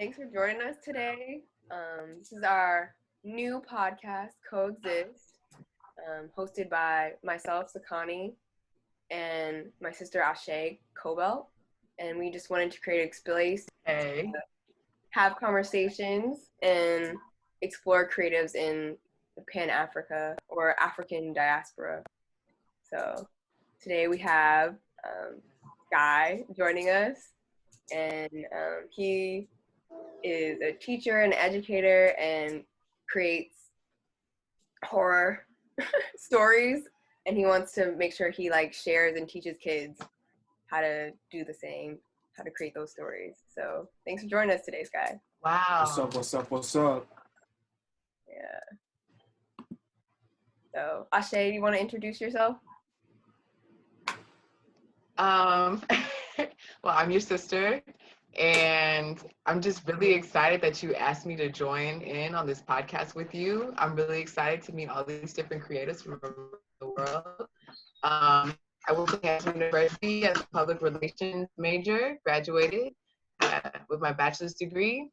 Thanks for joining us today. This is our new podcast, Coexist, hosted by myself, Sakani, and my sister, Ashe Cobelt. And we just wanted to create a space Hey. to have conversations and explore creatives in the Pan-Africa or African diaspora. So today we have Guy joining us, and he is a teacher and educator and creates horror stories, and he wants to make sure he shares and teaches kids how to do the same, how to create those stories. So thanks for joining us today, Sky. Wow. What's up? Yeah. So Ashe, do you want to introduce yourself? Well, I'm your sister, and I'm just really excited that you asked me to join in on this podcast with you. I'm really excited to meet all these different creators from around the world. I went to Hampton University as a public relations major, graduated with my bachelor's degree.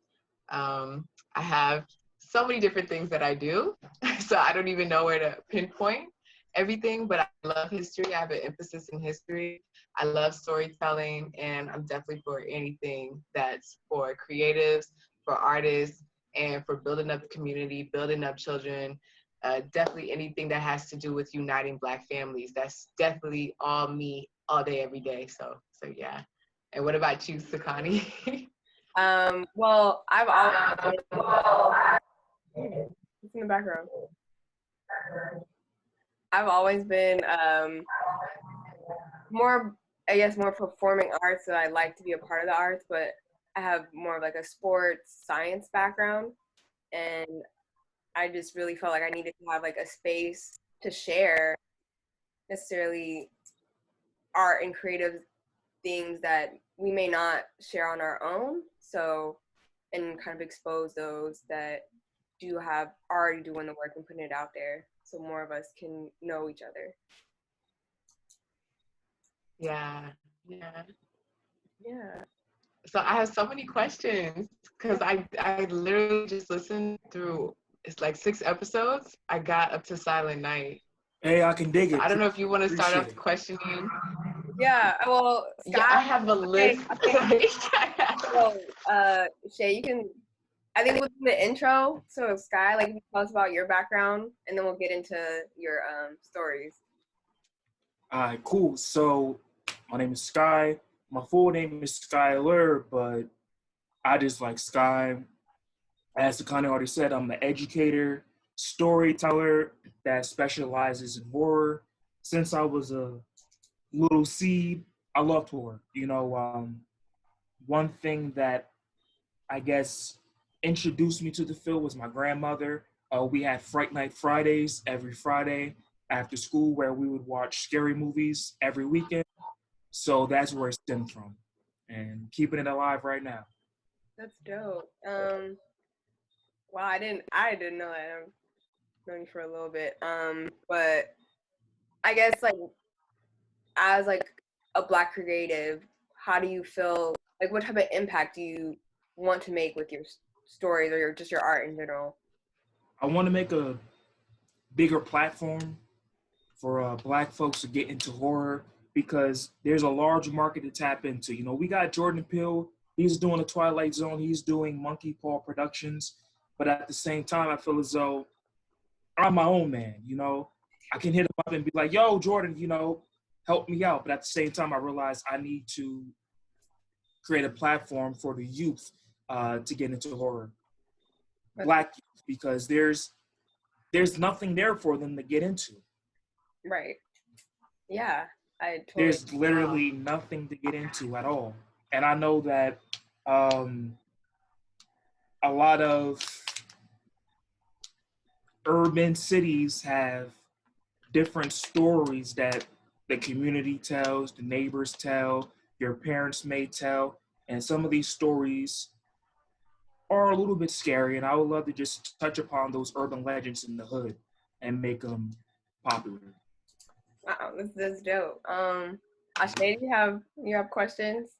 I have so many different things that I do, so I don't even know where to pinpoint everything, but I love history. I have an emphasis in history. I love storytelling, and I'm definitely for anything that's for creatives, for artists, and for building up the community, building up children. Definitely anything that has to do with uniting Black families. That's definitely all me, all day, every day. So yeah. And what about you, Sakani? Well, I've always it's in the background. I've always been more performing arts, so I like to be a part of the arts, but I have more of a sports science background, and I just really felt like I needed to have a space to share necessarily art and creative things that we may not share on our own, so and kind of expose those that do have already doing the work and putting it out there so more of us can know each other. Yeah. So I have so many questions because I literally just listened through, it's like 6 episodes. I got up to Silent Night. Hey, I can dig it. I don't know if you want to start off questioning. Yeah, well, Sky, yeah, I have a list. So, Shay, you can, I think we'll do the intro. So, Sky, you can tell us about your background, and then we'll get into your stories. All right, cool. So, my name is Sky. My full name is Skyler, but I just like Sky. As Sakani already said, I'm an educator, storyteller that specializes in horror. Since I was a little seed, I loved horror. One thing that I guess introduced me to the field was my grandmother. We had Fright Night Fridays every Friday after school where we would watch scary movies every weekend. So that's where it stemmed from, and keeping it alive right now. That's dope. Wow, I didn't know that. I've known you for a little bit. But I guess as a Black creative, how do you feel? What type of impact do you want to make with your stories or just your art in general? I want to make a bigger platform for Black folks to get into horror because there's a large market to tap into. We got Jordan Peele. He's doing the Twilight Zone. He's doing Monkey Paw Productions. But at the same time, I feel as though I'm my own man. I can hit him up and be like, yo, Jordan, help me out. But at the same time, I realize I need to create a platform for the youth to get into horror. Black youth, because there's nothing there for them to get into. Right. Yeah. There's literally nothing to get into at all. And I know that a lot of urban cities have different stories that the community tells, the neighbors tell, your parents may tell, and some of these stories are a little bit scary, and I would love to just touch upon those urban legends in the hood and make them popular. Wow, this is dope. Ashley, do you have questions?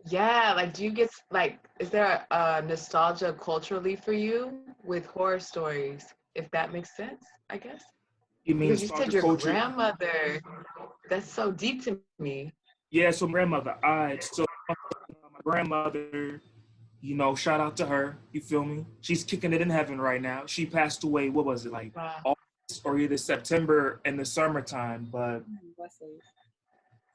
Yeah, like do you get like is there a nostalgia culturally for you with horror stories, if that makes sense, I guess? You mean Because you said nostalgia your culture? grandmother, that's so deep to me. Yeah, so my grandmother. So my grandmother, shout out to her. You feel me? She's kicking it in heaven right now. She passed away. What was it like? Wow. August or either September in the summertime. But Blessings.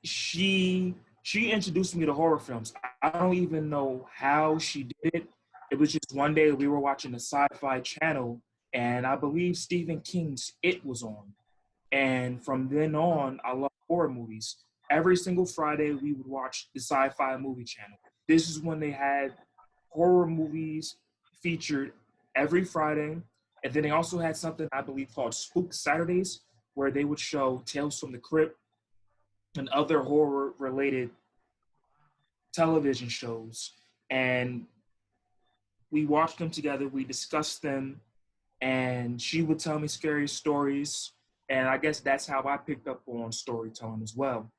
she introduced me to horror films. I don't even know how she did it. It was just one day we were watching the Sci-Fi Channel, and I believe Stephen King's It was on. And from then on, I love horror movies. Every single Friday, we would watch the Sci-Fi Movie Channel. This is when they had horror movies featured every Friday. And then they also had something I believe called Spook Saturdays, where they would show Tales from the Crypt and other horror-related television shows. And we watched them together. We discussed them, and she would tell me scary stories. And I guess that's how I picked up on storytelling as well.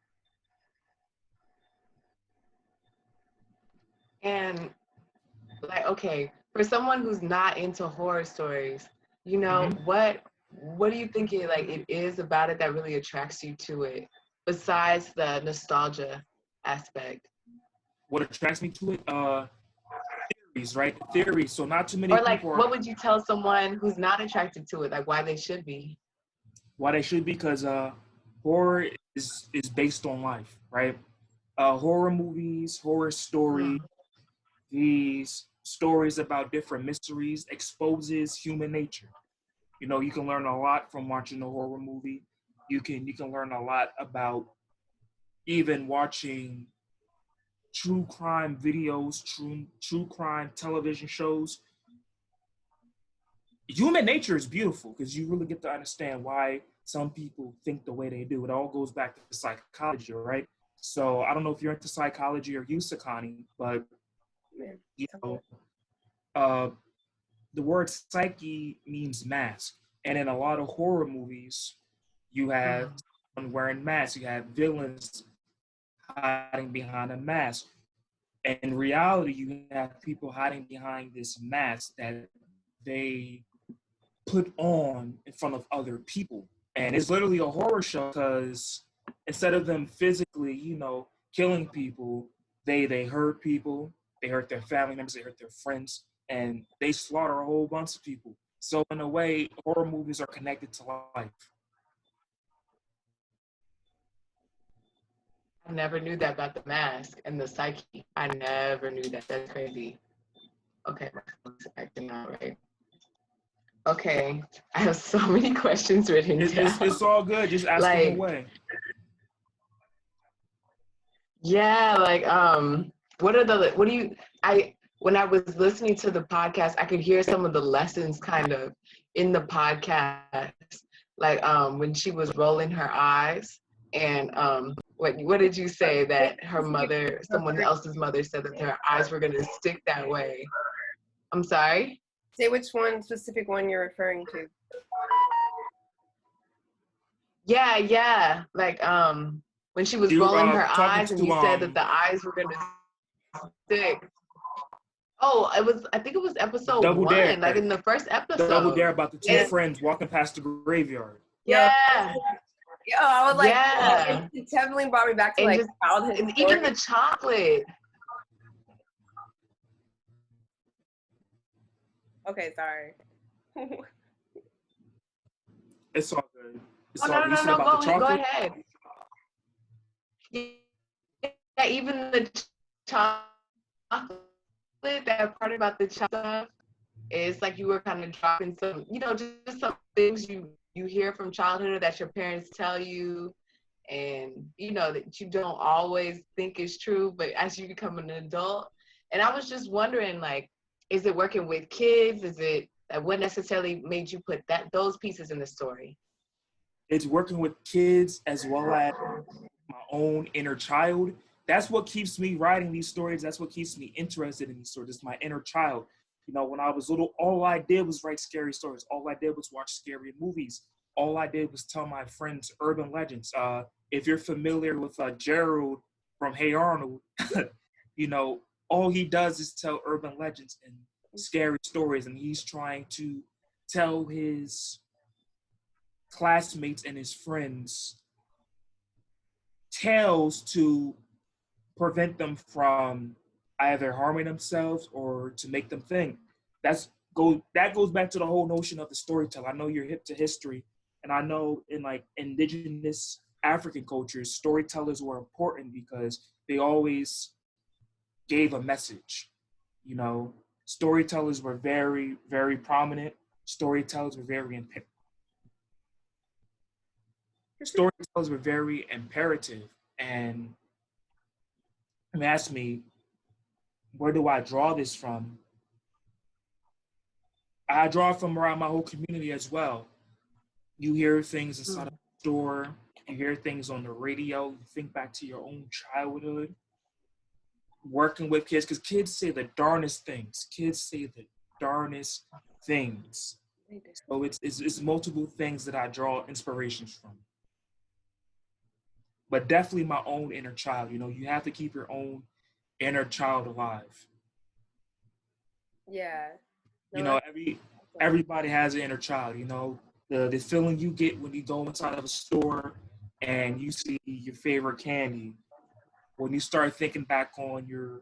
And like, okay, for someone who's not into horror stories, you know, Mm-hmm. what do you think it is about it that really attracts you to it, besides the nostalgia aspect? What attracts me to it? Theories, right? The theories. So not too many Or like, people are what would you tell someone who's not attracted to it, like why they should be? why they should be, because horror is based on life, right? Horror movies, horror stories, Mm. these stories about different mysteries exposes human nature. You can learn a lot from watching a horror movie. You can learn a lot about even watching true crime videos, true crime television shows. Human nature is beautiful because you really get to understand why some people think the way they do. It all goes back to psychology, right? So I don't know if you're into psychology or you, Sakani, but Man, you know, uh, the word psyche means mask, and in a lot of horror movies, you have Mm. someone wearing masks. You have villains hiding behind a mask. In reality, you have people hiding behind this mask that they put on in front of other people. And it's literally a horror show because instead of them physically, killing people, they hurt people, they hurt their family members, they hurt their friends, and they slaughter a whole bunch of people. So in a way, horror movies are connected to life. I never knew that about the mask and the psyche. I never knew that. That's crazy. Okay, my phone's acting out, right? Okay, I have so many questions written It's down. all good. Just ask them Like, away. yeah, like, what do you, when I was listening to the podcast, I could hear some of the lessons kind of in the podcast. Like, when she was rolling her eyes and, what did you say that her mother, someone else's mother said that her eyes were going to stick that way? I'm sorry? Say which one specific one you're referring to. Yeah, yeah. Like when she was You rolling her talking eyes and to you said that the eyes were gonna stick. Oh, I think it was episode Double Dare. one, like in the first Double episode. Dare about the two And friends walking past the graveyard. Yo, yeah, yo, I was like, yeah. it definitely brought me back to And like just childhood and even stories. the chocolate. Okay, sorry. It's all good. Oh It's all no, good. You no, said no, about the go chocolate? ahead. Yeah, even the chocolate, that part about the chocolate. It's like you were kind of dropping some, just some things you hear from childhood or that your parents tell you, and that you don't always think is true, but as you become an adult. And I was just wondering, like, is it working with kids? Is it what necessarily made you put those pieces in the story? It's working with kids as well as my own inner child. That's what keeps me writing these stories. That's what keeps me interested in these stories. It's my inner child. When I was little, all I did was write scary stories. All I did was watch scary movies. All I did was tell my friends urban legends. If you're familiar with Gerald from Hey Arnold, you know, all he does is tell urban legends and scary stories, and he's trying to tell his classmates and his friends tales to prevent them from either harming themselves or to make them think. That goes back to the whole notion of the storyteller. I know you're hip to history, and I know in like indigenous African cultures, storytellers were important because they always gave a message. You know, storytellers were very, very prominent. Storytellers were storytellers were very imperative. And ask me, where do I draw this from? I draw from around my whole community as well. You hear things inside of the store, you hear things on the radio, you think back to your own childhood, working with kids, because kids say the darnest things. Kids say the darnest things. So it's multiple things that I draw inspirations from. But definitely my own inner child. You know, you have to keep your own inner child alive. Yeah. No, you know, everybody has an inner child. You know, the feeling you get when you go inside of a store and you see your favorite candy, when you start thinking back on your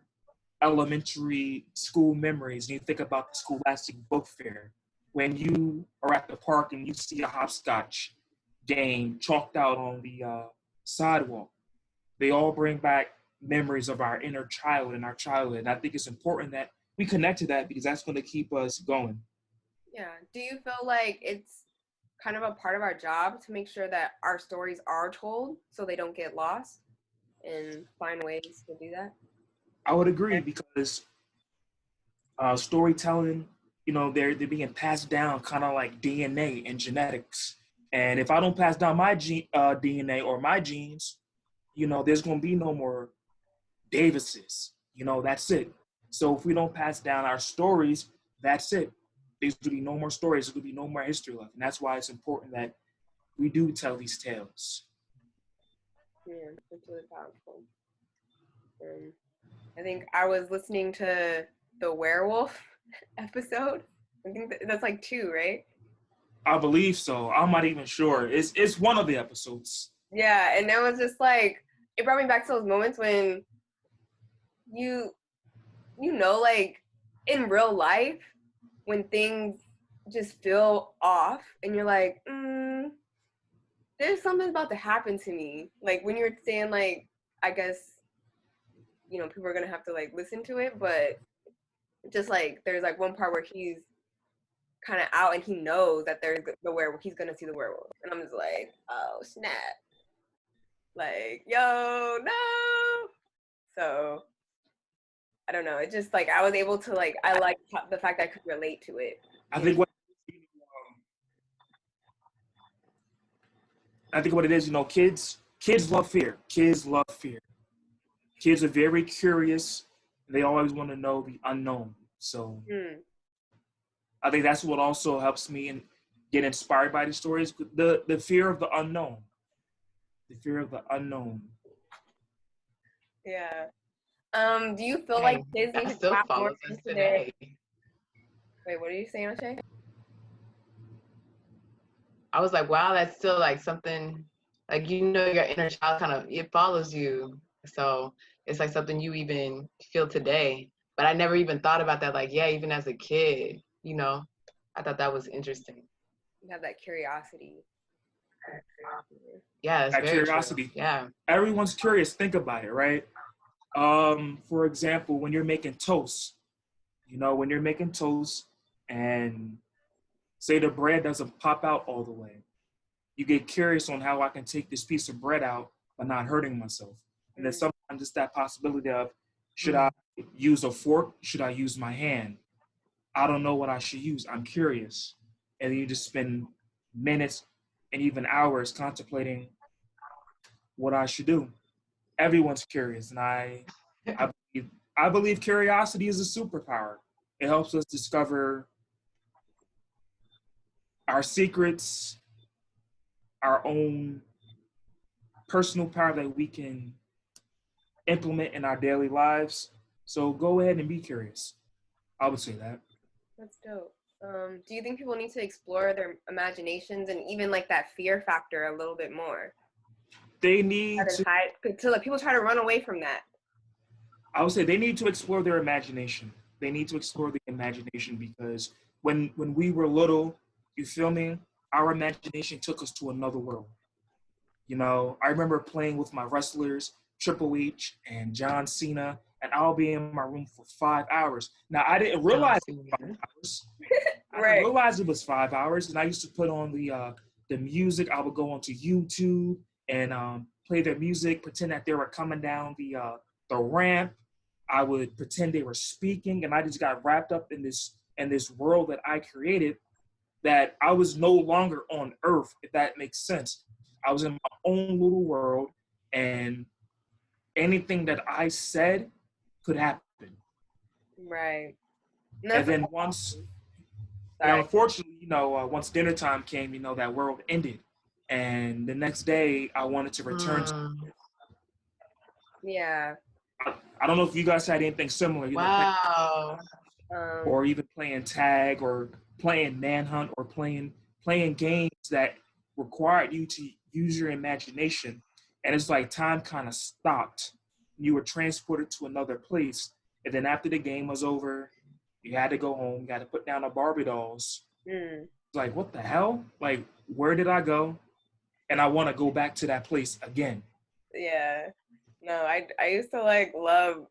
elementary school memories and you think about the scholastic book fair, when you are at the park and you see a hopscotch game chalked out on the sidewalk, they all bring back memories of our inner child and our childhood. And I think it's important that we connect to that because that's going to keep us going. Yeah. Do you feel like it's kind of a part of our job to make sure that our stories are told so they don't get lost and find ways to do that? I would agree because storytelling, you know, they're being passed down kind of like DNA and genetics. And if I don't pass down my DNA or my genes, you know, there's going to be no more Davises. You know, that's it. So if we don't pass down our stories, that's it. There's going to be no more stories. There's going to be no more history left. And that's why it's important that we do tell these tales. Yeah, it's really powerful. I think I was listening to the werewolf episode. I think that's like 2, right? I believe so. I'm not even sure. It's one of the episodes. Yeah, and it was just like, it brought me back to those moments when you know, like in real life, when things just feel off and you're like, there's something about to happen to me. Like when you're saying like, I guess, you know, people are gonna have to like listen to it, but just like there's like one part where he's kind of out and he knows that there's the werewolf, he's gonna see the werewolf, and I'm just like, oh snap, like yo no. So I don't know, it just like I was able to like, I like the fact that I could relate to it. I think what it is, you know, kids love fear. Kids love fear. Kids are very curious. They always want to know the unknown. So I think that's what also helps me and get inspired by the stories. The fear of the unknown. The fear of the unknown. Yeah. Do you feel like kids need to still tap more follows us into today. Wait, what are you saying, O'Shea? I was like, wow, that's still like something, like, you know, your inner child kind of, it follows you. So it's like something you even feel today. But I never even thought about that. Like, yeah, even as a kid, you know, I thought that was interesting. You have that curiosity. Yeah, that's that very curiosity. True. Yeah. Everyone's curious. Think about it, right? For example, when you're making toast, you know, when you're making toast and say the bread doesn't pop out all the way, you get curious on how I can take this piece of bread out but not hurting myself. And then sometimes it's that possibility of, should I use a fork? Should I use my hand? I don't know what I should use. I'm curious. And then you just spend minutes and even hours contemplating what I should do. Everyone's curious, and I believe curiosity is a superpower. It helps us discover our secrets, our own personal power that we can implement in our daily lives. So go ahead and be curious. I would say that. That's dope. Do you think people need to explore their imaginations and even like that fear factor a little bit more? They need Rather to, than hide, to like people try to run away from that. I would say they need to explore their imagination. They need to explore the imagination because when we were little, you feel me? Our imagination took us to another world. You know, I remember playing with my wrestlers, Triple H and John Cena, and I'll be in my room for 5 hours. Now I didn't John realize Cena. 5 hours. I didn't Right. realize it was 5 hours, and I used to put on the music. I would go onto YouTube and play their music, pretend that they were coming down the ramp. I would pretend they were speaking, and I just got wrapped up in this world that I created. That I was no longer on Earth, if that makes sense. I was in my own little world, and anything that I said could happen. Right. And then once, and Sorry. unfortunately, once dinner time came, that world ended. And the next day, I wanted to return to. Yeah. I don't know if you guys had anything similar, Wow. or even playing tag or playing manhunt or playing games that required you to use your imagination. And it's like time kind of stopped. You were transported to another place. And then after the game was over, you had to go home, you had to put down the Barbie dolls. It's like, what the hell? Like, where did I go? And I want to go back to that place again. Yeah. No, I used to like love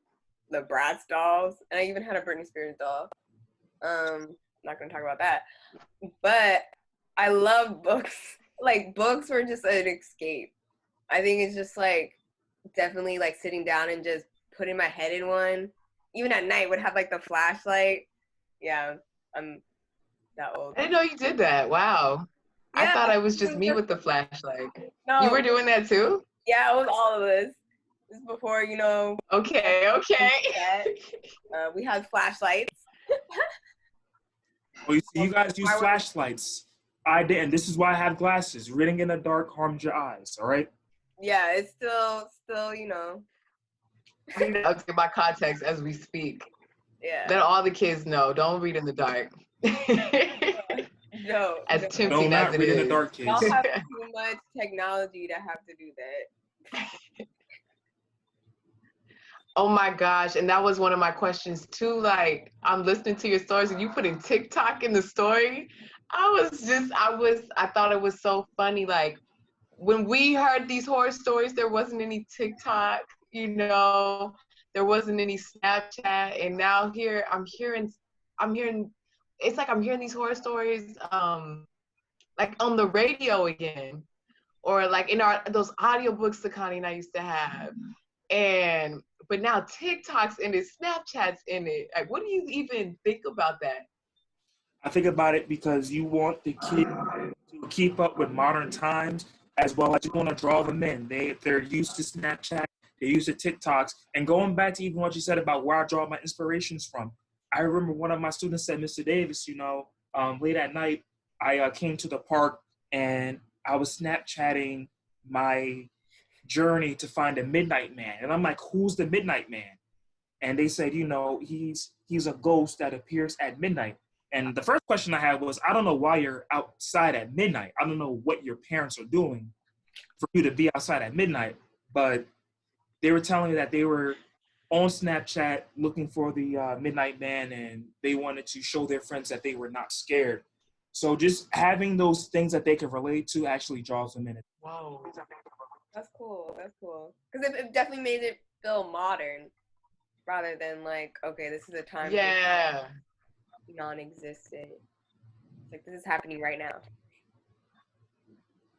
the Bratz dolls, and I even had a Britney Spears doll. Not gonna talk about that. But I love books. Like books were just an escape. I think it's just like definitely like sitting down and just putting my head in one. Even at night would have like the flashlight. Yeah, I'm that old. I didn't know you did that. Wow. Yeah, I thought I was just me with the flashlight. No. You were doing that too? Yeah, it was all of this. This is before, Okay. we had flashlights. Well, you see, you guys use flashlights. I didn't. This is why I have glasses. Reading in the dark harms your eyes, all right? Yeah, it's still, I need to update my context as we speak. Yeah. Let all the kids know. Don't read in the dark. No. As tempting No, as not it read in is. the dark, kids. Y'all have too much technology to have to do that. Oh my gosh. And that was one of my questions too. Like, I'm listening to your stories and you put in TikTok in the story. I thought it was so funny. Like, when we heard these horror stories, there wasn't any TikTok, there wasn't any Snapchat. And now here I'm hearing, it's like I'm hearing these horror stories, like on the radio again, or like in those audiobooks Sakani and I used to have. But now TikTok's in it, Snapchat's in it. Like, what do you even think about that? I think about it because you want the kid to keep up with modern times, as well as you want to draw them in. They're used to Snapchat, they're used to TikToks. And going back to even what you said about where I draw my inspirations from, I remember one of my students said, Mr. Davis, late at night, I came to the park and I was Snapchatting my journey to find a midnight man. And I'm like, who's the midnight man? And they said, he's a ghost that appears at midnight. And the first question I had was, I don't know why you're outside at midnight. I don't know what your parents are doing for you to be outside at midnight. But they were telling me that they were on Snapchat looking for the midnight man, and they wanted to show their friends that they were not scared. So just having those things that they can relate to actually draws them in. Whoa. That's cool. Because it definitely made it feel modern rather than like, okay, this is a time non-existent. Like, this is happening right now.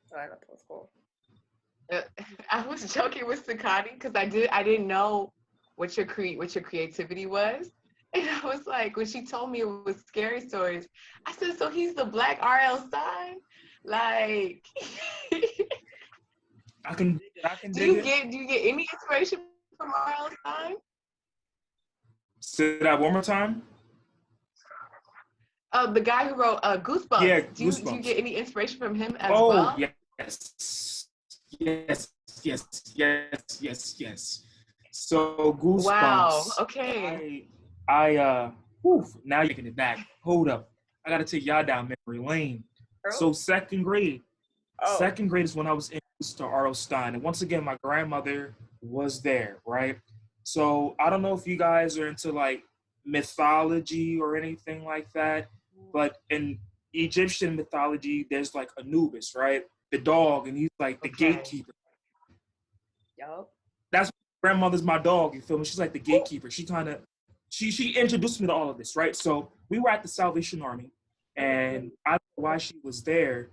So I thought that was cool. I was joking with Sakani because I didn't know what your creativity was. And I was like, when she told me it was scary stories, I said, so he's the Black R.L. Stein? Like, I can do you get any inspiration from R.L. Stein? Say that one more time. The guy who wrote Goosebumps. Yeah, Goosebumps. Do you get any inspiration from him as Oh, well? yes. So Wow. Goosebumps. Okay. Now you're taking it back. Hold up. I gotta take y'all down memory lane. So Earl? second grade. Oh. Second grade is when I was introduced to R.L. Stein. And once again, my grandmother was there, right? So I don't know if you guys are into like mythology or anything like that, but in Egyptian mythology, there's like Anubis, right? The dog, and he's like the Okay. gatekeeper. Yup. That's grandmother's my dog, you feel me? She's like the gatekeeper. She introduced me to all of this, right? So we were at the Salvation Army, and I don't know why she was there,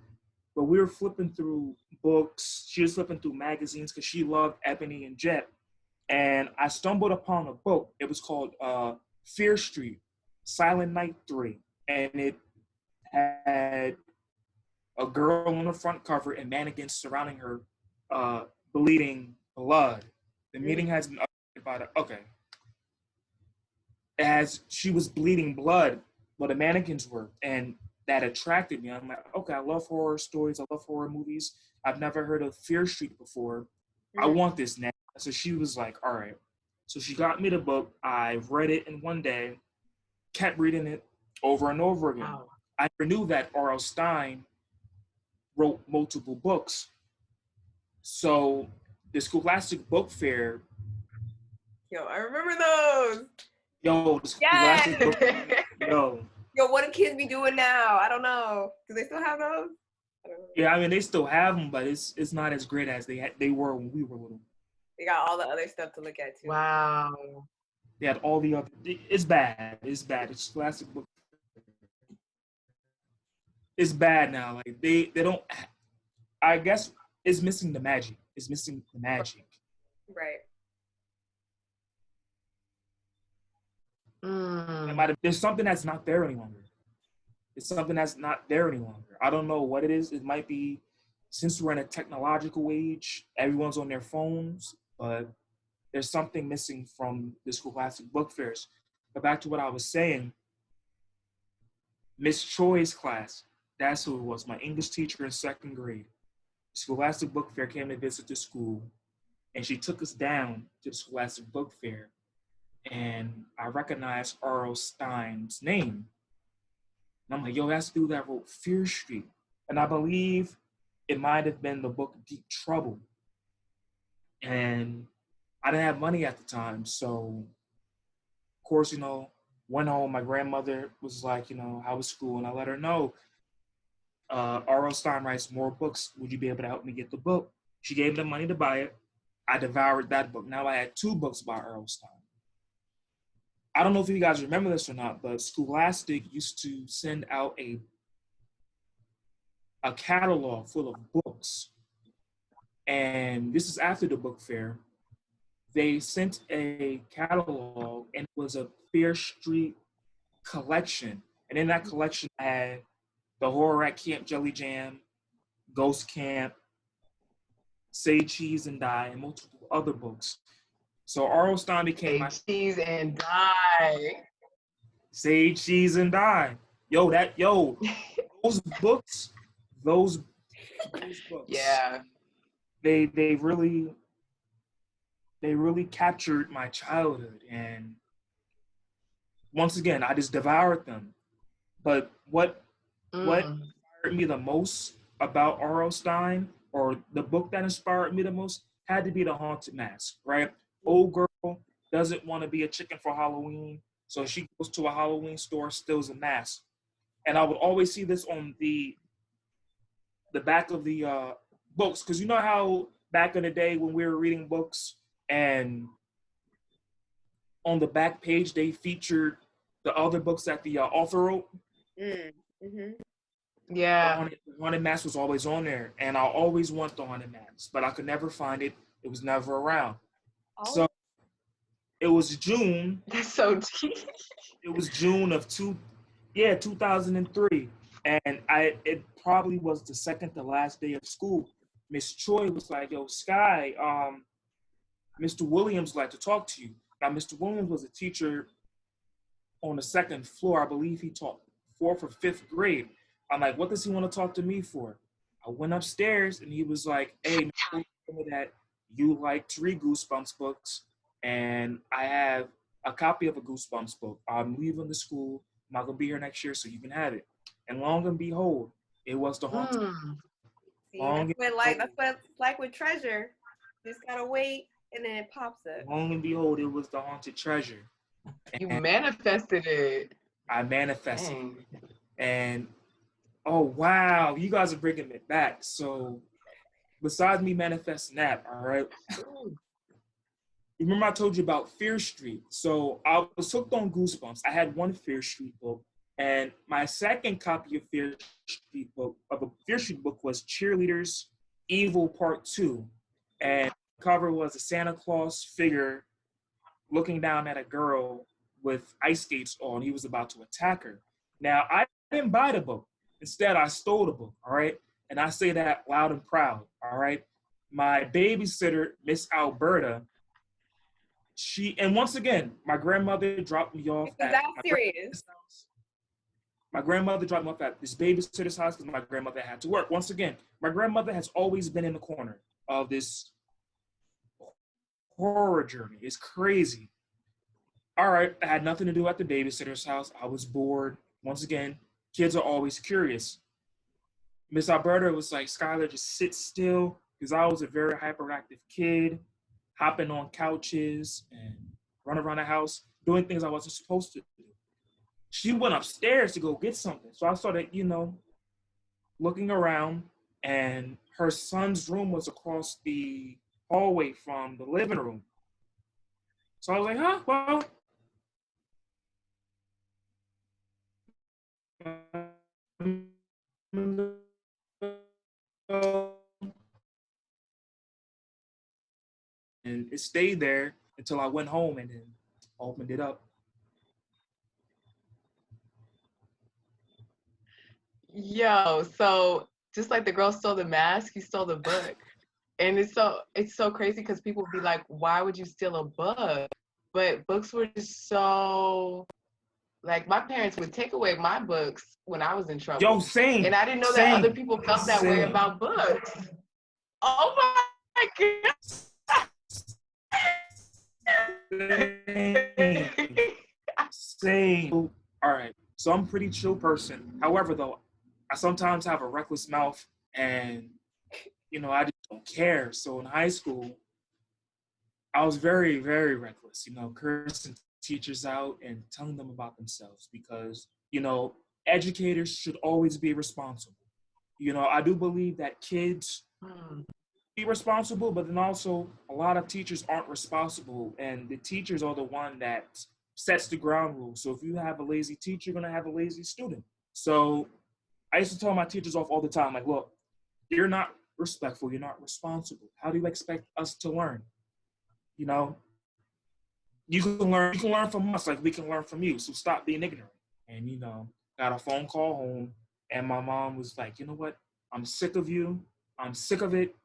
but we were flipping through books. She was flipping through magazines because she loved Ebony and Jet. And I stumbled upon a book. It was called Fear Street, Silent Night 3. And it had a girl on the front cover and mannequins surrounding her, bleeding blood. The meeting has been updated by the, okay. As she was bleeding blood, but the mannequins were, and that attracted me. I'm like, okay, I love horror stories. I love horror movies. I've never heard of Fear Street before. I want this now. So she was like, all right. So she got me the book. I read it in one day, kept reading it over and over again. Wow. I never knew that R.L. Stein wrote multiple books. So the Scholastic Book Fair, Yo, I remember those. the Scholastic Book Fair. Yo. Yo, what do kids be doing now? I don't know. Do they still have those? I don't know. Yeah, I mean they still have them, but it's not as great as they were when we were little. They got all the other stuff to look at too. Wow. They had all the other. It's bad. It's bad. It's Scholastic Book. It's bad now. Like they don't. I guess it's missing the magic. It's missing the magic. Right. There's something that's not there any longer. It's something that's not there any longer. I don't know what it is. It might be since we're in a technological age, everyone's on their phones, but there's something missing from the Scholastic Book Fairs. But back to what I was saying, Miss Choi's class, that's who it was, my English teacher in second grade. The Scholastic Book Fair came to visit the school, and she took us down to the Scholastic Book Fair, and I recognized R.L. Stein's name. And I'm like, yo, that's the dude that wrote Fear Street. And I believe it might have been the book Deep Trouble. And I didn't have money at the time. So, of course, went home. My grandmother was like, how was school? And I let her know, R.L. Stein writes more books. Would you be able to help me get the book? She gave me the money to buy it. I devoured that book. Now I had 2 books by R.L. Stein. I don't know if you guys remember this or not, but Scholastic used to send out a catalog full of books. And this is after the book fair. They sent a catalog, and it was a Fear Street collection. And in that collection, I had The Horror at Camp Jelly Jam, Ghost Camp, Say Cheese and Die, and multiple other books. So R.L. Stein became my Cheese and Die. Say Cheese and Die. Those books, those books. Yeah. They really captured my childhood, and once again, I just devoured them. But what inspired me the most about R.L. Stein, or the book that inspired me the most, had to be The Haunted Mask, right? Old girl doesn't want to be a chicken for Halloween, so she goes to a Halloween store, steals a mask. And I would always see this on the back of the books, because you know how back in the day when we were reading books and on the back page they featured the other books that the author wrote? Mm-hmm. Yeah. The Haunted Mask was always on there, and I always want the Haunted Mask, but I could never find it. It was never around. Oh. So it was June. That's so deep. It was June of 2003, and it probably was the second to last day of school. Miss Choi was like, "Yo, Sky, Mr. Williams would like to talk to you." Now, Mr. Williams was a teacher on the second floor. I believe he taught 4th or 5th grade. I'm like, what does he want to talk to me for? I went upstairs, and he was like, "Hey, man, that you like to read Goosebumps books. and I have a copy of a Goosebumps book. I'm leaving the school. I'm not gonna be here next year, so you can have it. And long and behold, it was the haunted. See, that's what it's like with treasure. Just gotta wait, and then it pops up. Long and behold, it was the haunted treasure. You manifested it. I manifested Dang. it. And oh wow, you guys are bringing it back. So besides me manifesting that, all right. Remember I told you about Fear Street. So I was hooked on Goosebumps. I had one Fear Street book, and my second copy of Fear Street book was Cheerleaders Evil Part 2. And the cover was a Santa Claus figure looking down at a girl with ice skates on. He was about to attack her. Now, I didn't buy the book. Instead, I stole the book, all right? And I say that loud and proud, all right? My babysitter, Miss Alberta, and once again, my grandmother dropped me off Is that serious? My grandmother dropped me off at this babysitter's house because my grandmother had to work. Once again, my grandmother has always been in the corner of this horror journey. It's crazy. All right, I had nothing to do at the babysitter's house. I was bored. Once again, kids are always curious. Miss Alberta was like, Skylar, just sit still, because I was a very hyperactive kid, hopping on couches and running around the house, doing things I wasn't supposed to do. She went upstairs to go get something. So I started, looking around, and her son's room was across the hallway from the living room. So I was like, well, and it stayed there until I went home and then opened it up. Yo, so just like the girl stole the mask, he stole the book. And it's so crazy because people would be like, why would you steal a book? But books were just so, like, my parents would take away my books when I was in trouble. Yo, same. And I didn't know that other people felt that way about books. Oh my God. Same. All right. So I'm a pretty chill person. However, though, I sometimes have a reckless mouth, and I just don't care. So in high school, I was very, very reckless, cursing teachers out and telling them about themselves because, educators should always be responsible. I do believe that kids be responsible, but then also a lot of teachers aren't responsible, and the teachers are the one that sets the ground rules. So if you have a lazy teacher, you're going to have a lazy student. So I used to tell my teachers off all the time, like, look, you're not respectful, you're not responsible. How do you expect us to learn? You can learn from us like we can learn from you. So stop being ignorant. And got a phone call home, and my mom was like, you know what? I'm sick of you. I'm sick of it.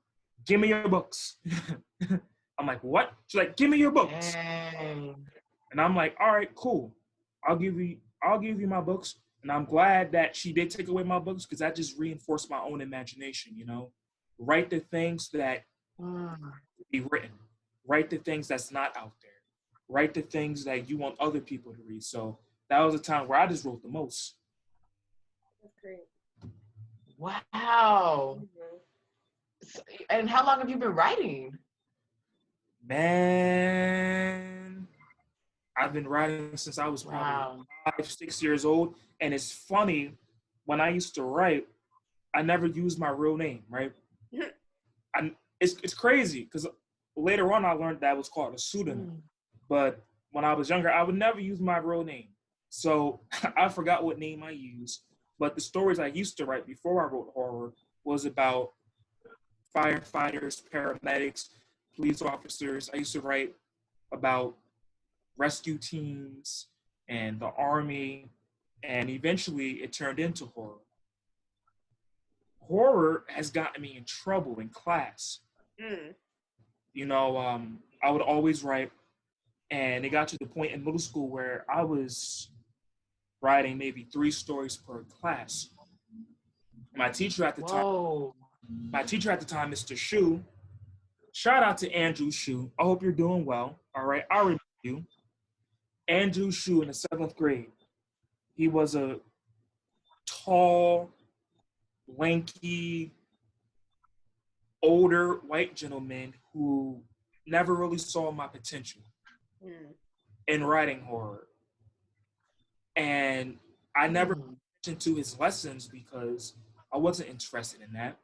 Give me your books. I'm like, what? She's like, give me your books. Dang. And I'm like, all right, cool. I'll give you my books. And I'm glad that she did take away my books because that just reinforced my own imagination, Write the things that be written. Write the things that's not out there. Write the things that you want other people to read. So that was a time where I just wrote the most. That's great. Wow. So, and how long have you been writing? Man, I've been writing since I was probably 5-6 years old. And it's funny, when I used to write, I never used my real name, right? It's crazy because later on I learned that was called a pseudonym. But when I was younger, I would never use my real name. So I forgot what name I used. But the stories I used to write before I wrote horror was about firefighters, paramedics, police officers. I used to write about rescue teams and the army. And eventually it turned into horror. Horror has gotten me in trouble in class. I would always write, and it got to the point in middle school where I was writing maybe 3 stories per class. My teacher at the time, Mr. Shu, shout out to Andrew Shu. I hope you're doing well. All right, I remember you. Andrew Shu in the 7th grade. He was a tall, lanky, older white gentleman who never really saw my potential Mm. in writing horror. And I never Mm. listened to his lessons because I wasn't interested in that.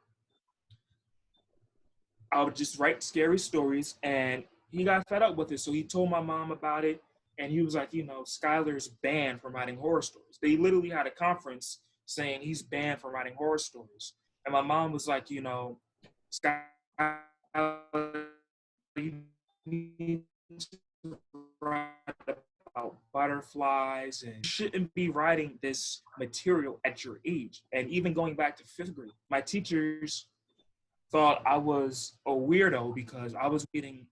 I would just write scary stories, and he got fed up with it. So he told my mom about it, and he was like, Skylar's banned from writing horror stories. They literally had a conference saying he's banned from writing horror stories. And my mom was like, Skylar, you need to write about butterflies and you shouldn't be writing this material at your age. And even going back to 5th grade, my teachers thought I was a weirdo because I was reading,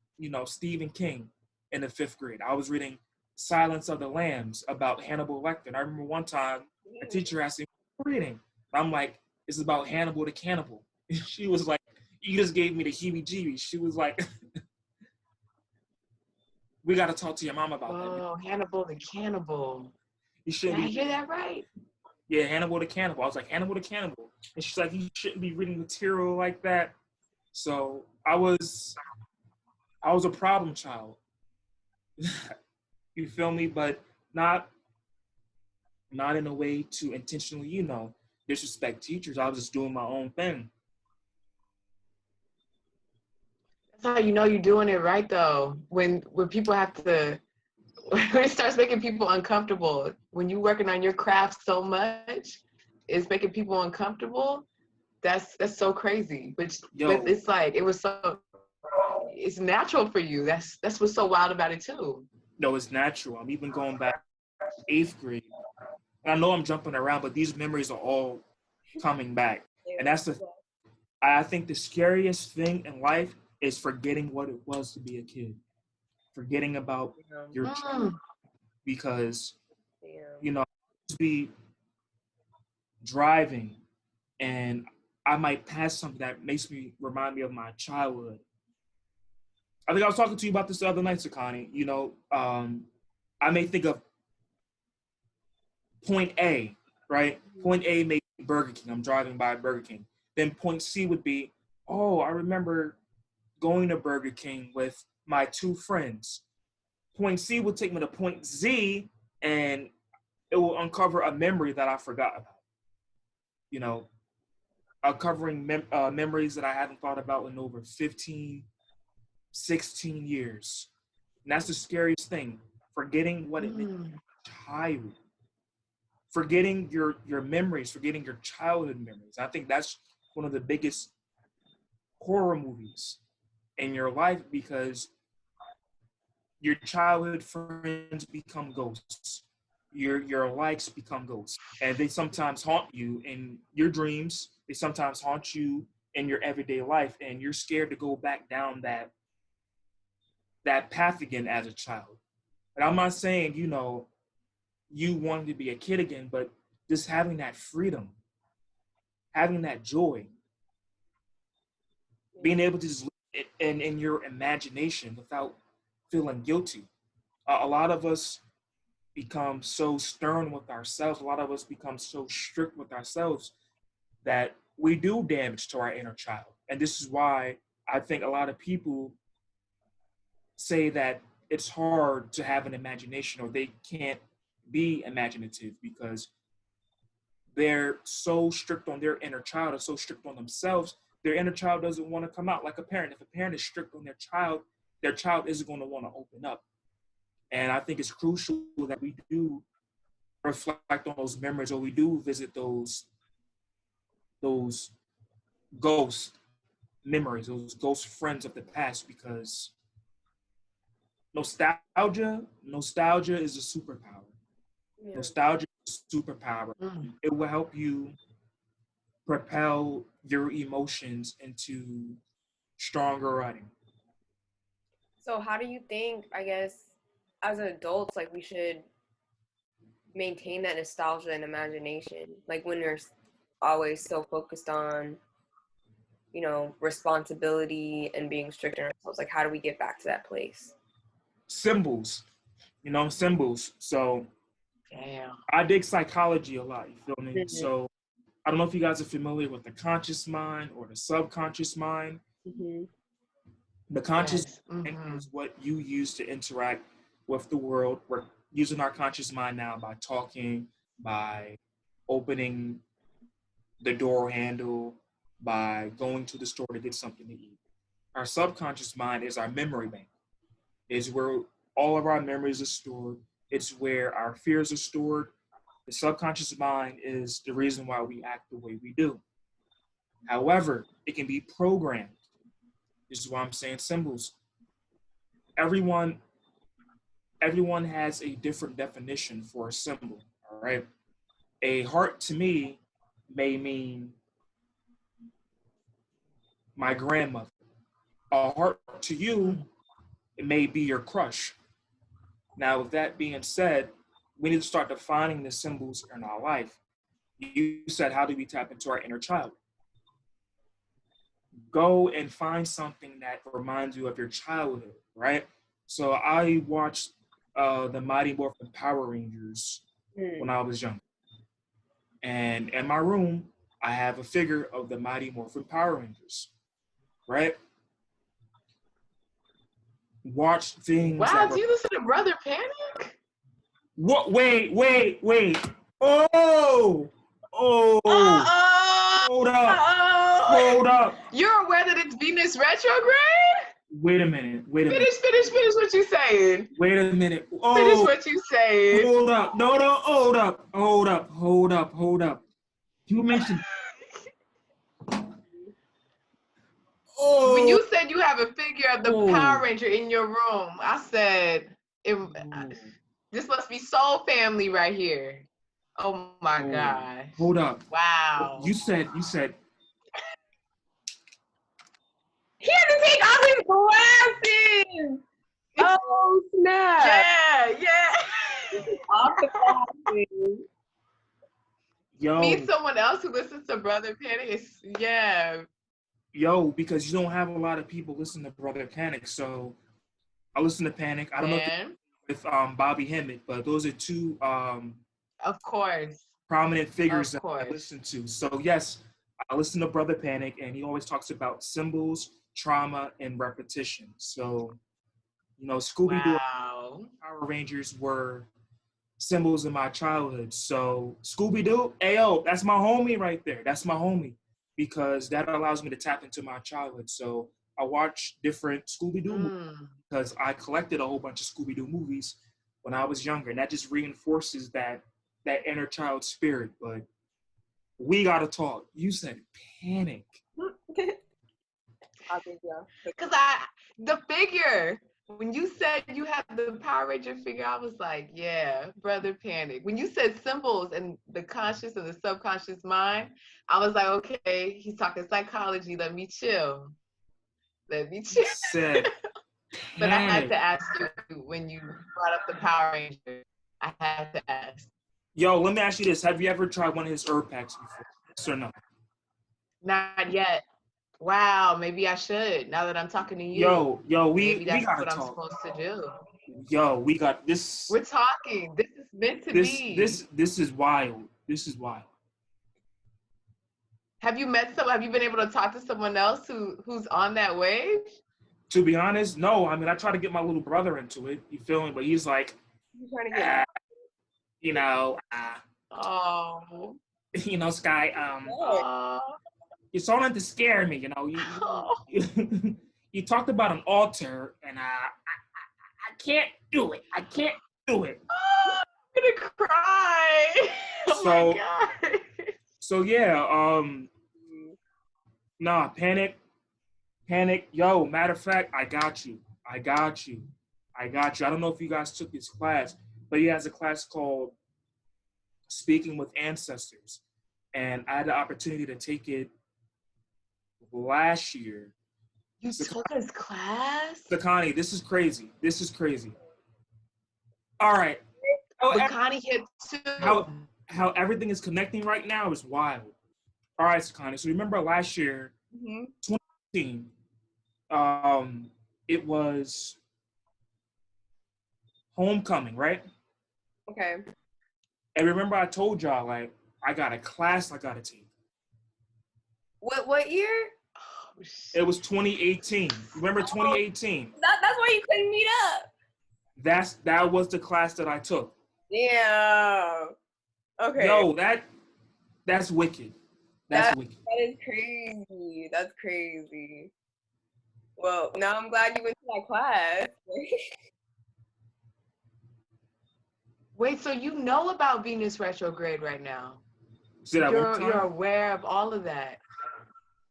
Stephen King in the 5th grade. I was reading Silence of the Lambs about Hannibal Lecter. And I remember one time a teacher asked me, "What are you reading?" I'm like, "It's about Hannibal the Cannibal." She was like, "You just gave me the heebie-jeebies." She was like, "We got to talk to your mom about that. Oh, Hannibal the Cannibal. You Did shouldn't I be." hear that right? Yeah, Hannibal the Cannibal. I was like, "Hannibal the Cannibal," and she's like, "You shouldn't be reading material like that." So I was a problem child. You feel me? But not not in a way to intentionally, disrespect teachers. I was just doing my own thing. That's how you know you're doing it right, though. When people have to, when it starts making people uncomfortable, when you're working on your craft so much, it's making people uncomfortable. That's so crazy. But Yo, it's like it's natural for you. That's what's so wild about it too. no, it's natural. I'm even going back 8th grade. And I know I'm jumping around, but these memories are all coming back. And I think the scariest thing in life is forgetting what it was to be a kid. Forgetting about your child Mm. because, Yeah. to be driving and I might pass something that makes me remind me of my childhood. I think I was talking to you about this the other night, Sakani. I may think of point A, right? Point A may be Burger King. I'm driving by Burger King. Then point C would be, oh, I remember going to Burger King with my 2 friends. Point C would take me to point Z, and it will uncover a memory that I forgot about. You know, uncovering memories that I haven't thought about in over 15, 16 years. And that's the scariest thing. Forgetting what it meant to Mm. be a child. Forgetting your memories, forgetting your childhood memories. I think that's one of the biggest horror movies in your life because your childhood friends become ghosts. Your likes become ghosts. And they sometimes haunt you in your dreams. They sometimes haunt you in your everyday life. And you're scared to go back down that path again as a child. And I'm not saying, you wanted to be a kid again, but just having that freedom, having that joy, being able to just live it in your imagination without feeling guilty. A lot of us become so stern with ourselves. A lot of us become so strict with ourselves that we do damage to our inner child. And this is why I think a lot of people say that it's hard to have an imagination or they can't be imaginative because they're so strict on their inner child or so strict on themselves, their inner child doesn't want to come out. Like a parent, if a parent is strict on their child isn't going to want to open up. And I think it's crucial that we do reflect on those memories or we do visit those ghost memories, those ghost friends of the past because nostalgia is a superpower. Yeah. Nostalgia is a superpower. Mm. It will help you propel your emotions into stronger writing. So how do you think, I guess, as adults, like we should maintain that nostalgia and imagination? Like when you're always so focused on, responsibility and being strict on ourselves. Like how do we get back to that place? symbols, symbols. So Damn. I dig psychology a lot, you feel me? Mhm. So I don't know if you guys are familiar with the conscious mind or the subconscious mind. Mhm. The conscious Yes. mind Mm-hmm. is what you use to interact with the world. We're using our conscious mind now by talking, by opening the door handle, by going to the store to get something to eat. Our subconscious mind is our memory bank, is where all of our memories are stored. It's where our fears are stored. The subconscious mind is the reason why we act the way we do. However, it can be programmed. This is why I'm saying symbols. Everyone, everyone has a different definition for a symbol. All right. A heart to me may mean my grandmother. A heart to you, it may be your crush. Now, with that being said, we need to start defining the symbols in our life. You said, how do we tap into our inner child? Go and find something that reminds you of your childhood, right? So I watched the Mighty Morphin Power Rangers when I was young. And in my room, I have a figure of the Mighty Morphin Power Rangers, right? Watch things Wow, that do were. you listen to Brother Panic? What? Wait. Oh! Oh! Uh-oh! Hold up. Uh-oh! Hold up. You're aware that it's Venus retrograde? Wait a minute. Finish what you saying. Wait a minute. Finish Oh, what you saying. hold up. No, hold up. You mentioned. When Oh. you said you have a figure of the Power Ranger in your room, I said, this must be Soul Family right here. Oh my gosh. Hold up. Wow. You said. He had to take off his glasses. Oh snap! Yeah. Off the glasses. Meet someone else who listens to Brother Panic. Because you don't have a lot of people listen to Brother Panic, so I listen to Panic. I don't know if with Bobby Hemmett, but those are two of course prominent figures of course. that I listen to. So yes, I listen to Brother Panic, and he always talks about symbols, trauma, and repetition. So, Scooby-Doo, Power Rangers were symbols in my childhood. So Scooby-Doo, ayo, that's my homie right there. That's my homie, because that allows me to tap into my childhood. So I watch different Scooby-Doo movies because I collected a whole bunch of Scooby-Doo movies when I was younger, and that just reinforces that inner child spirit. But we gotta talk. You said Panic. Because the figure, when you said you had the Power Ranger figure, I was like, yeah, Brother Panic. When you said symbols and the conscious and the subconscious mind, I was like, okay, he's talking psychology. Let me chill. Said But I had to ask you when you brought up the Power Ranger. I had to ask. Yo, let me ask you this. Have you ever tried one of his herb packs before? Yes or no? Not yet. Wow, maybe I should. Now that I'm talking to you. Yo, maybe that's we gotta what I'm talk. supposed to do. Yo, we got this. We're talking. This is meant to be. This is wild. This is wild. Have you met someone? Have you been able to talk to someone else who's on that wave? To be honest, no. I mean, I try to get my little brother into it. You feel me? But he's like, Oh. Sky. You're starting to scare me. You talked about an altar, and I can't do it. I can't do it. Oh, I'm gonna cry. Oh my God. So yeah, Panic. Yo, matter of fact, I got you. I don't know if you guys took his class, but he has a class called Speaking with Ancestors. And I had the opportunity to take it last year. You took his class? Sakani, this is crazy. All right. Sakani hit too. How everything is connecting right now is wild. All right, Sakani. So remember last year, 2015, it was homecoming, right? Okay. And remember I told y'all, like, I got a class I gotta take. What year? Oh, It was 2018. Remember 2018? That's why you couldn't meet up. That was the class that I took. Yeah. Okay. Yo, that's wicked. That's wicked. That is crazy. That's crazy. Well, now I'm glad you went to that class. Wait, so you know about Venus retrograde right now? Say that one more time. You're aware of all of that.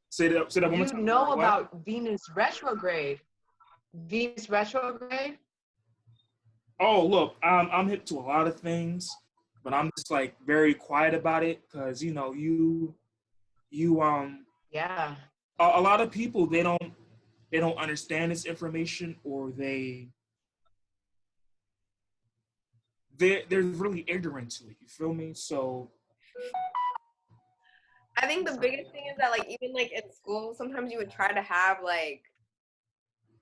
Say that one more You time. know What? about Venus retrograde. Venus retrograde? Oh, look, I'm hip to a lot of things, but I'm just like very quiet about it because you Yeah. a lot of people they don't understand this information, or they're really ignorant to it. You feel me? So I think the biggest thing is that, like, even like in school, sometimes you would try to have like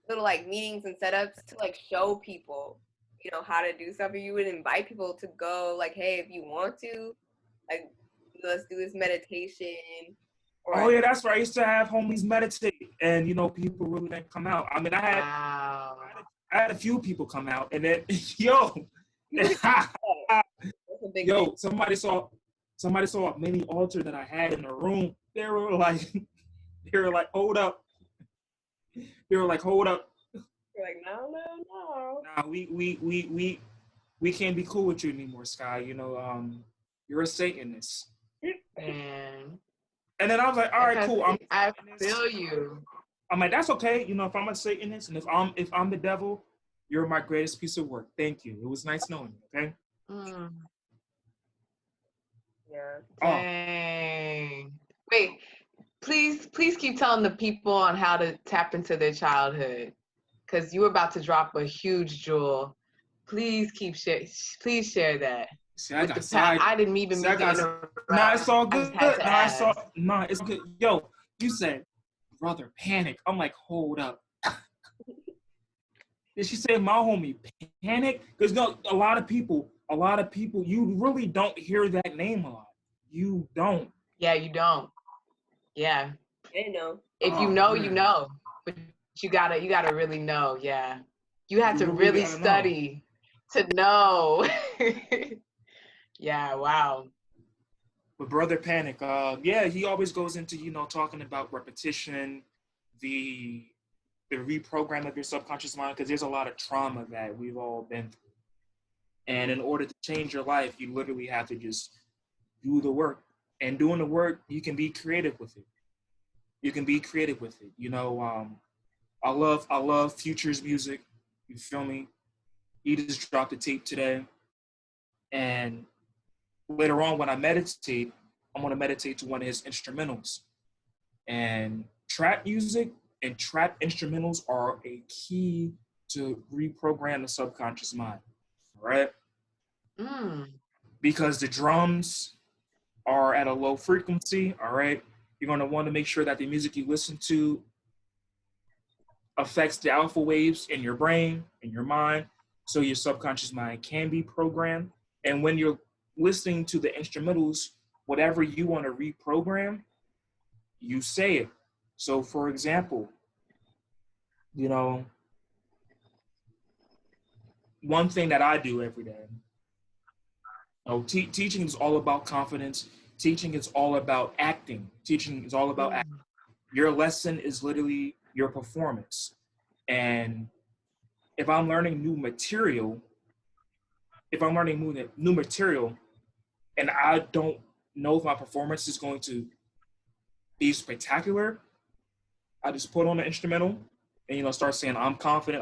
little like meetings and setups to like show people, how to do stuff. Or you would invite people to go, like, hey, if you want to, like, let's do this meditation. Or oh yeah, that's right. I used to have homies meditate, and people really didn't come out. I mean, Wow. I had a few people come out, and then yo, that's a big yo, thing. somebody saw a mini altar that I had in the room. They were like, hold up. They were like, hold up. You're like, no. Nah, we can't be cool with you anymore, Sky. You're a Satanist. Man. And then I was like, all right, cool. I feel you. I'm like, that's okay. If I'm a Satanist and if I'm the devil, you're my greatest piece of work. Thank you. It was nice knowing you. Okay. Yeah. Dang. Wait, please keep telling the people on how to tap into their childhood, because you're about to drop a huge jewel. Please please share that. See, I got side. I didn't even mean to interrupt. Nah, it's all good. Nah, It's good. Yo, you said, brother, panic. I'm like, hold up. Did she say my homie Panic? Because a lot of people, you really don't hear that name a lot. You don't. Yeah, you don't. Yeah. I know. If you know, you know. But you gotta really know. Yeah. You had to really study to know. Yeah, wow. But brother Panic, yeah, he always goes into, talking about repetition, the reprogram of your subconscious mind, because there's a lot of trauma that we've all been through. And in order to change your life, you literally have to just do the work. And doing the work, you can be creative with it. I love Future's music. You feel me? He just dropped a tape today. And later on, when I meditate, I'm going to meditate to one of his instrumentals. And trap music and trap instrumentals are a key to reprogram the subconscious mind, right? Because the drums are at a low frequency, all right? You're going to want to make sure that the music you listen to affects the alpha waves in your brain, in your mind, so your subconscious mind can be programmed. And when you're listening to the instrumentals, whatever you want to reprogram, you say it. So, for example, one thing that I do every day, teaching is all about confidence. Teaching is all about acting. Teaching is all about acting. Your lesson is literally your performance. And if I'm learning new material, and I don't know if my performance is going to be spectacular, I just put on the instrumental and start saying, I'm confident,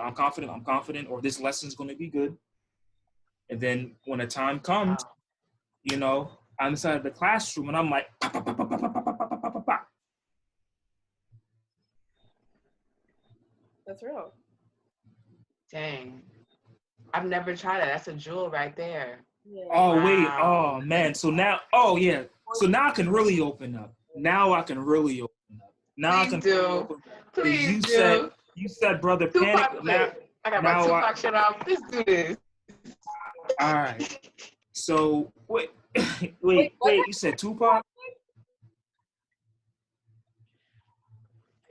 or this lesson's going to be good. And then when the time comes, I'm inside of the classroom and I'm like, pop, pop, pop, pop, pop, pop, pop, pop, pop. That's real. Dang. I've never tried that. That's a jewel right there. Yeah. Oh, wow. Wait. Oh, man. So now, yeah. So now I can really open up. Now I can really open up. Please do. You said, brother, Tupac, Panic. Now, I got my Tupac shit off. Let's do this. All right. So wait, Wait, what? You said Tupac?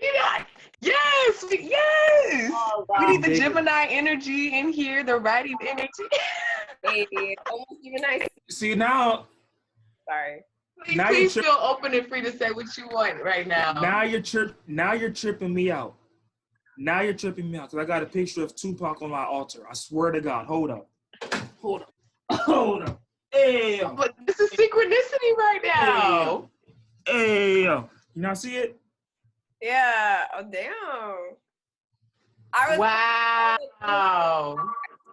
Yeah. Yes, yes. Oh, We wow. need the Gemini energy in here, the writing energy. Hey, almost even nice. See now, Sorry. Please feel open and free to say what you want right now. now you're tripping me out. Now you're tripping me out because I got a picture of Tupac on my altar. I swear to God. Hold up. Hey, But this is synchronicity right now. hey, you not see it? Yeah. Oh, damn. Wow.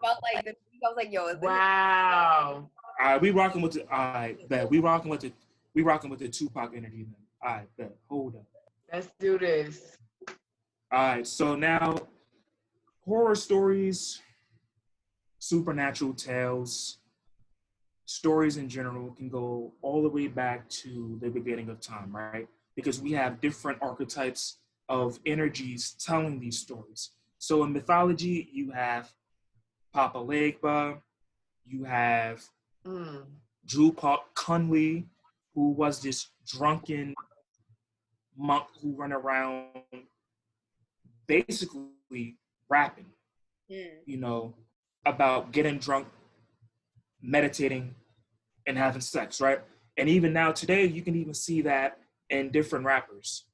Felt like the I was like, yo, is Wow. All right, we rocking with the. All right, bet we rocking with the Tupac energy. Then. All right, bet. Hold up. Let's do this. All right, so now horror stories, supernatural tales, stories in general can go all the way back to the beginning of time, right? Because we have different archetypes of energies telling these stories. So in mythology, you have Papa Legba, you have Drupal Kunli, who was this drunken monk who ran around basically rapping, you know, about getting drunk, meditating, and having sex, right? And even now today, you can even see that in different rappers.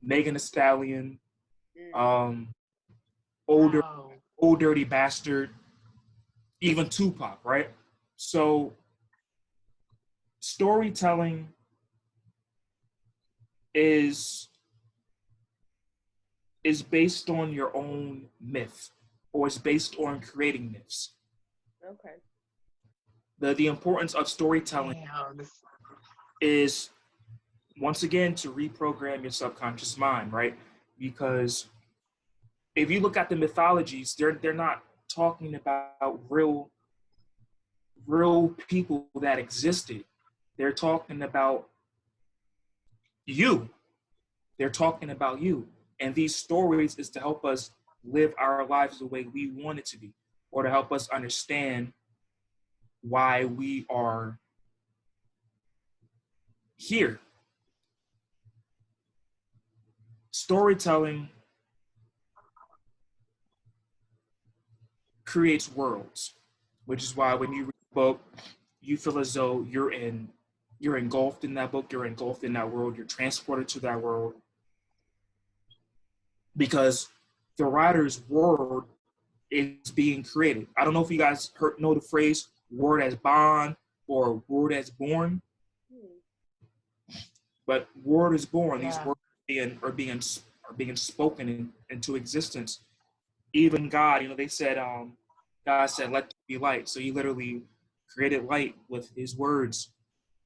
Megan Thee Stallion, Old Dirty Bastard, even Tupac, right? So storytelling is based on your own myth, or it's based on creating myths. Okay. The importance of storytelling is, once again, to reprogram your subconscious mind, right? Because if you look at the mythologies, they're not talking about real people that existed. They're talking about you. They're talking about you. And these stories is to help us live our lives the way we want it to be, or to help us understand why we are here. Storytelling creates worlds, which is why when you read a book, you feel as though you're engulfed in that book, you're engulfed in that world, you're transported to that world, because the writer's world is being created. I don't know if you guys know the phrase "word as bond" or "word as born," but word is born. Yeah. These words are being spoken into existence. Even God, they said, God said, "Let there be light." So He literally created light with His words.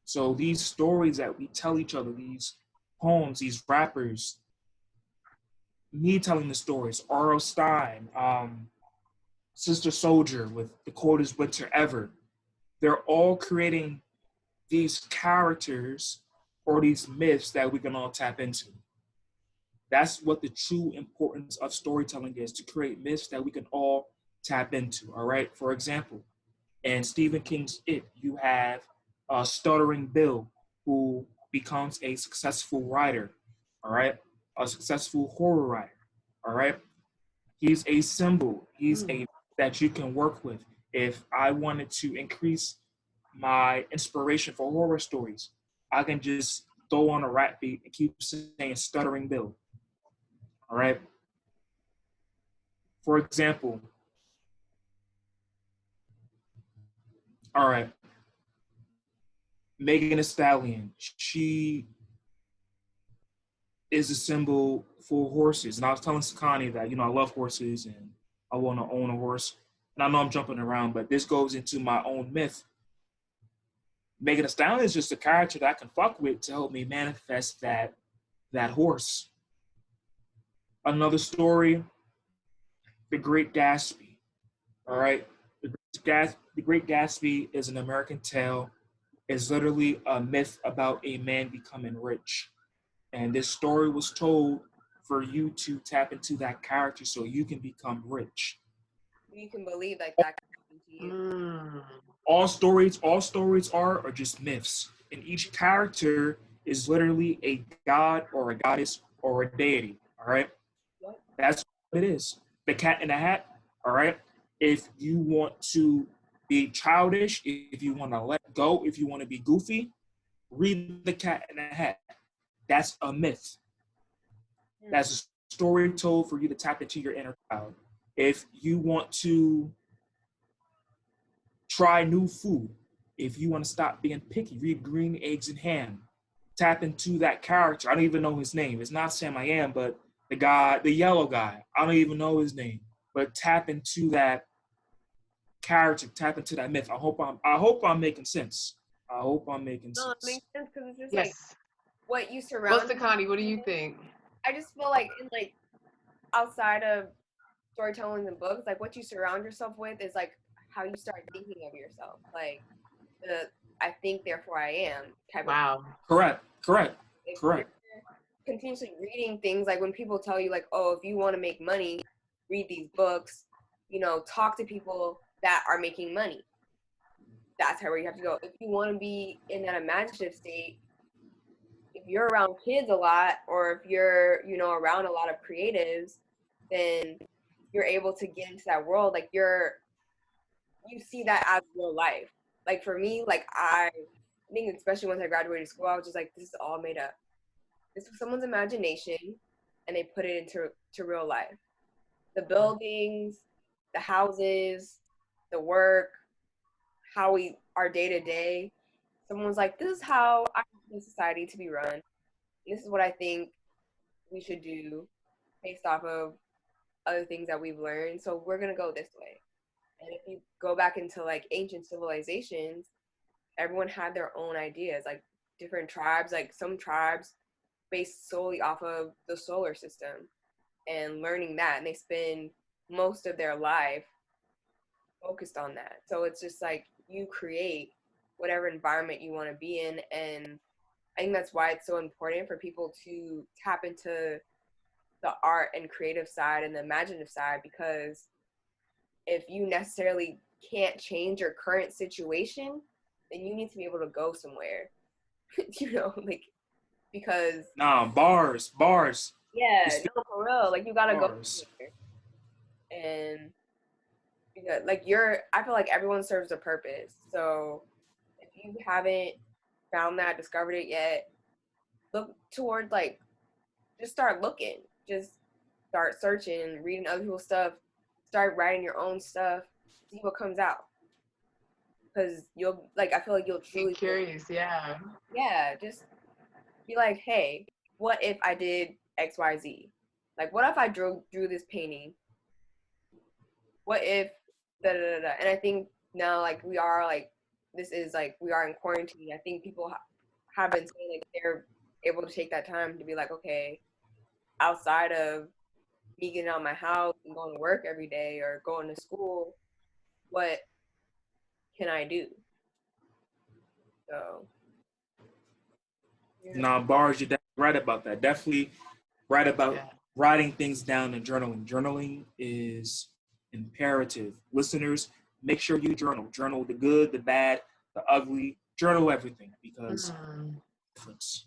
So these stories that we tell each other, these poems, these rappers, me telling the stories, R.L. Stein, Sister Soldier with The Coldest Winter Ever, they're all creating these characters or these myths that we can all tap into. That's what the true importance of storytelling is, to create myths that we can all tap into, all right? For example, in Stephen King's It, you have Stuttering Bill, who becomes a successful writer, all right? A successful horror writer, all right? He's a symbol. He's a that you can work with. If I wanted to increase my inspiration for horror stories, I can just throw on a rap beat and keep saying Stuttering Bill. All right. For example, all right, Megan Thee Stallion, she is a symbol for horses. And I was telling Sakani that, I love horses and I want to own a horse. And I know I'm jumping around, but this goes into my own myth. Megan Thee Stallion is just a character that I can fuck with to help me manifest that horse. Another story, The Great Gatsby. All right. The Great Gatsby is an American tale. It's literally a myth about a man becoming rich. And this story was told for you to tap into that character so you can become rich. You can believe like that can happen to you. all stories are just myths. And each character is literally a god or a goddess or a deity. All right. That's what it is. The cat in the hat. All right. If you want to be childish, if you want to let go, if you want to be goofy, read the cat in the hat. That's a myth. That's a story told for you to tap into your inner child. If you want to try new food, if you want to stop being picky, read Green Eggs and Ham. Tap into that character. I don't even know his name. It's not Sam I Am, but the guy, the yellow guy. I don't even know his name. But tap into that character, tap into that myth. I hope I'm making sense. I hope I'm making sense. No, it makes sense because it's just Yes. like what you surround. What's the Connie? What do you think? I just feel like in like outside of storytelling and books, like what you surround yourself with is like how you start thinking of yourself. Like the I think therefore I am type Wow. Correct. If you're continuously reading things, like when people tell you like, oh, if you want to make money, read these books, you know, talk to people that are making money. That's where you have to go. If you want to be in that imaginative state, if you're around kids a lot, or if you're, you know, around a lot of creatives, then you're able to get into that world. Like you see that as real life. Like for me, like I think especially once I graduated school, I was just like, this is all made up. This was someone's imagination, and they put it into real life. The buildings, the houses, the work, how we our day to day. Someone's like, this is how I want society to be run. This is what I think we should do based off of other things that we've learned. So we're gonna go this way. And if you go back into like ancient civilizations, everyone had their own ideas, like different tribes, like some tribes based solely off of the solar system and learning that. And they spend most of their life focused on that. So it's just like you create whatever environment you want to be in. And I think that's why it's so important for people to tap into the art and creative side and the imaginative side, because if you necessarily can't change your current situation, then you need to be able to go somewhere. You know, like, because bars. yeah, no, for real, like you gotta go somewhere. And because like I feel like everyone serves a purpose. So if you haven't found that, discovered it yet, look toward like just start looking. Just start searching, reading other people's stuff, start writing your own stuff, see what comes out. Because you'll like I feel like you'll truly be curious, yeah. Yeah, just be like, hey, what if I did XYZ? Like what if I drew this painting? What if da da da da? And I think now like we are like this is like we are in quarantine. I think people have been saying like they're able to take that time to be like, okay, outside of me getting out of my house and going to work every day or going to school, what can I do? So bars, you're definitely right about that. Definitely right about writing things down and journaling. Journaling is imperative. Listeners, make sure you journal. Journal the good, the bad, the ugly. Journal everything, because difference.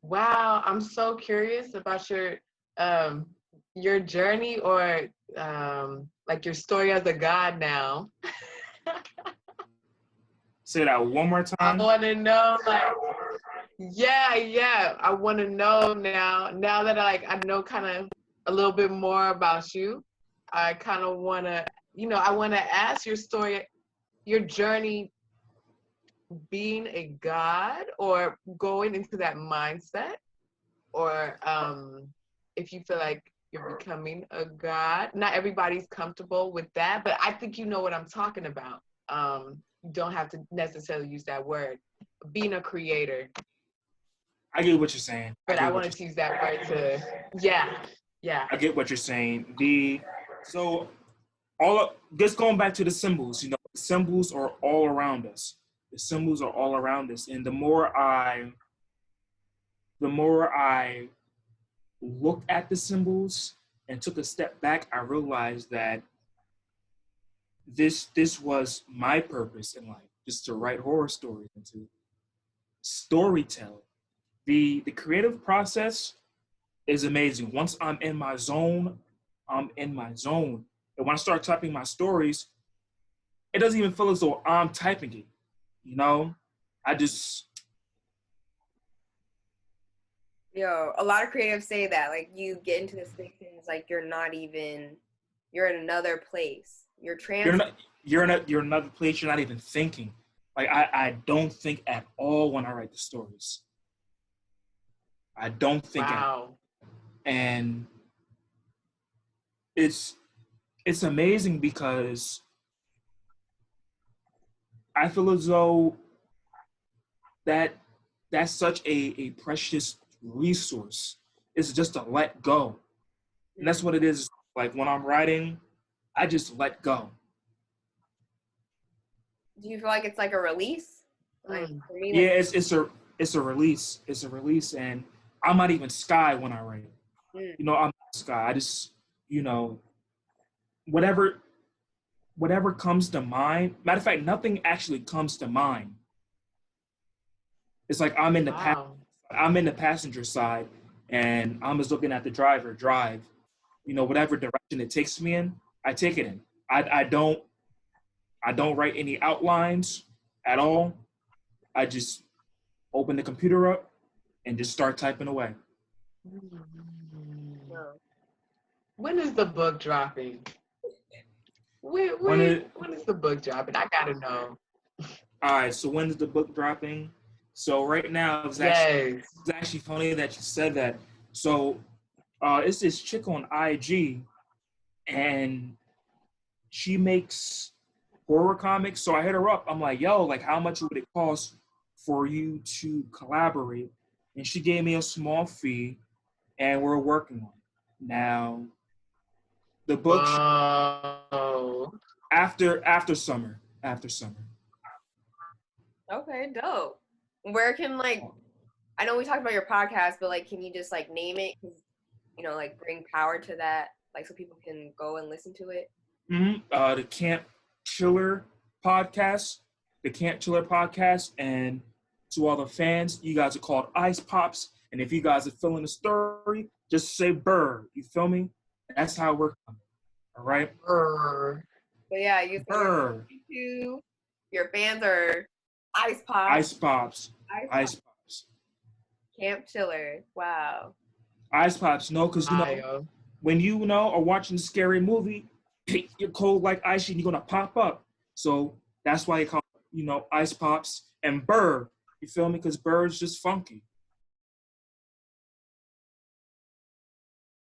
Wow, I'm so curious about your journey, or like your story as a god now. Say that one more time. I want to know, like, yeah. I want to know now that I know kind of a little bit more about you. I kind of want to, I want to ask your story, your journey being a god, or going into that mindset, or if you feel like you're becoming a god. Not everybody's comfortable with that, but I think you know what I'm talking about. You don't have to necessarily use that word. Being a creator. I get what you're saying. But I wanted to use that word to, yeah. I get what you're saying. Just going back to the symbols, the symbols are all around us. The symbols are all around us. And the more I look at the symbols, and took a step back, I realized that this was my purpose in life, just to write horror stories and to storytell. The creative process is amazing. Once I'm in my zone, I'm in my zone. And when I start typing my stories, it doesn't even feel as though I'm typing it. You know, I just A lot of creatives say that, like, you get into this space and it's like you're in another place. You're you're in another place. You're not even thinking. Like I don't think at all when I write the stories. I don't think Wow. and it's amazing because I feel as though that's such a precious resource. It's just to let go. And that's what it is. Like when I'm writing, I just let go. Do you feel like it's like a release? Like for me, Yeah, it's a release. It's a release, and I'm not even Sky when I write. You know, I'm not Sky. I just, you know, whatever comes to mind. Matter of fact, nothing actually comes to mind. It's like I'm in the passenger side, and I'm just looking at the driver drive. You know, whatever direction it takes me in, I take it in. I don't write any outlines at all. I just open the computer up and just start typing away. When is the book dropping? When is the book dropping? I gotta know. All right, so when is the book dropping? So right now, it's actually funny that you said that. So it's this chick on IG, and she makes horror comics. So I hit her up. I'm like, yo, like, how much would it cost for you to collaborate? And she gave me a small fee, and we're working on it. Now, the book after summer. Okay, dope. Where can, like, I know we talked about your podcast, but like, can you just like name it? 'Cause, you know, like bring power to that, like so people can go and listen to it. The Camp Chiller podcast. And to all the fans, you guys are called Ice Pops. And if you guys are feeling the story, just say "Burr." You feel me? That's how we're coming. All right. Burr. But yeah, your fans are Ice Pops. Ice Pops. Camp Chiller. Wow. Ice Pops. No, because you know when you are watching a scary movie, you're cold like ice and you're gonna pop up. So that's why you call Ice Pops and Burr. You feel me? Because Burr is just funky.